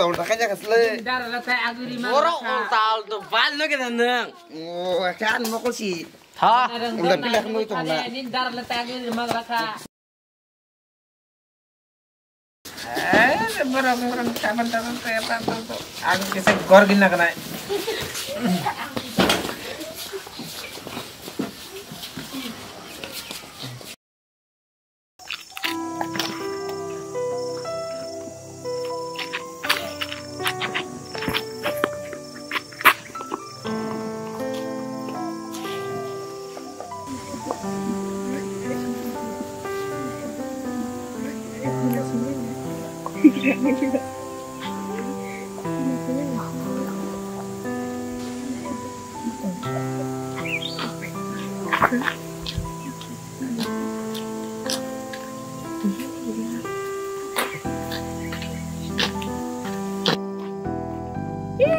ulta kanya kasle. Dar la tai aguri ma. Oro ulta to bal no ke nang. Oh, kan mo ko si. Ha. Udah pilih kamu itu na. Ini dar la tai aguri ma raka. Barang taman-taman saya apa tuh. Aku kisah gor gina kena.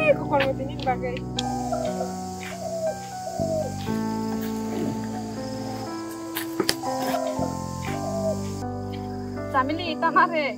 Kok kalau ini bagai Samili tanah deh.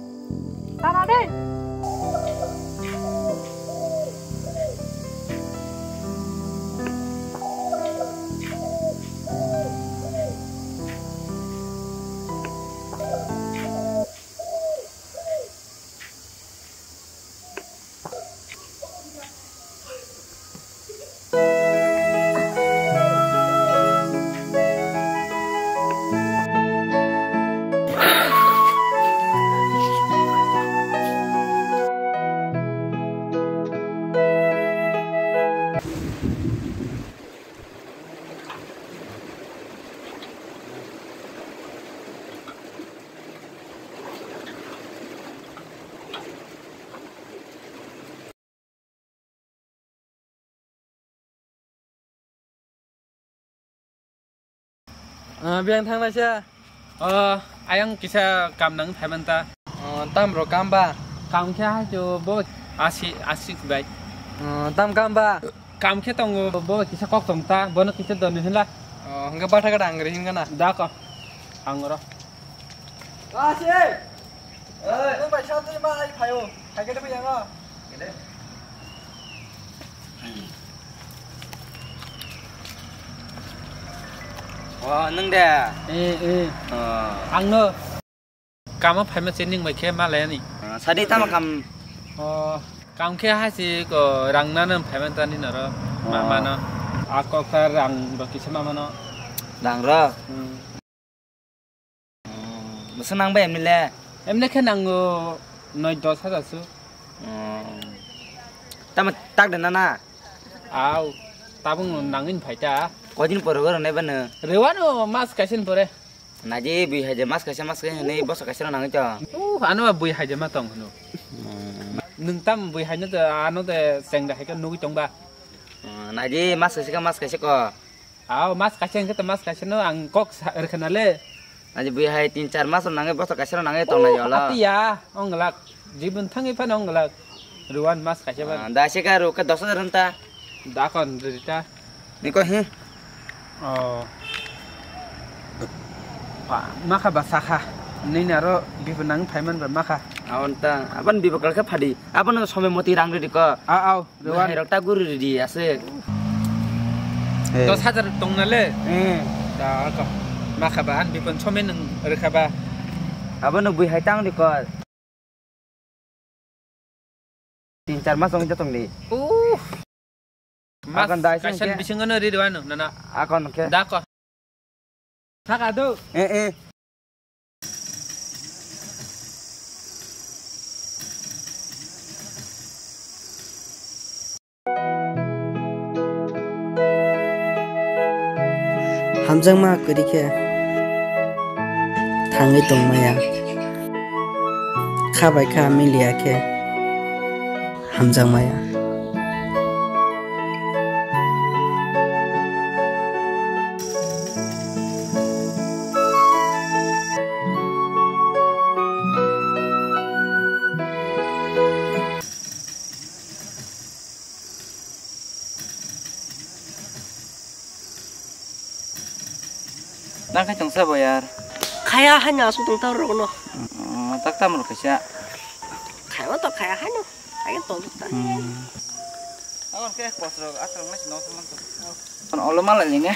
Biang thang lah sih. Ayang kisah kam nang thaiman ta. Tam ro kamba. Kam kya jo bo asik baik. Tam kamba. Kam kya tong bo kisah kok tong ta. Bo na kisah don hila. Enggak patah kadang ngerihin kan? Da ko. Angro. Sih. Nung bai chao tu ma ai phayo. Hai cái đó bây giờ ngó. Nung deh. Angno. Kam phai ma chening mai khe ma le ni. Sadi tam kam. Kam khe ha si ko rang na nam phai man ta ni na ro. Ma na. Ako ka rang ba kisah ma no. Dang ro. Musuh nang bai em le. Em ne khe nang noi dos ha su. Tam tak dan nana. Au. Tabung nangin phai cha. Kojin porogo ronai bana. Rewano mas kasin pore. Naji bui haja mas kasih nih bos kasih nang itu. Anu bui haja ma tong no. Nung tam bui haja te anu te seng da ka nu tong ba. Naji mas kasih kok. Au mas kasin ke mas kasin no ang kok erkenale. Naji bui hai 3-4 mas nang bos kasih nang itu na yola. Ati ya, onglak. Jibun thangi pa onglak. Ruan mas kasih ba. Da sih ka ru ka 10 renta. Da kon rita. Ni ko he. Maka basaka. Ni naro bifunang payman bermaka. Awan tang, apan bibakal ke phadi. Apan some moti rang di ko. Au, Ruan rokta guru di asik. 10,000 tong nale. Da ko. Maka ba an bifun some nang rekaba. Apan bui hai tang di ko. 3-4 mas ong jatong di. Mas akan dai kasan bising ngono ri doano nana. Akon ke. Da ko. Saka do. Hamzang ma kuri ke thangi tong maya khabai kha milia ke Hamzang maya Nang ka chongsa boyar. Kaya hanya langsung tahu rono. Tak tam ro kasya. Kaya to kaya hanya. Ayo tolong ta. Awan ke kosro asal mas no teman tuh. Kan olo malah ini.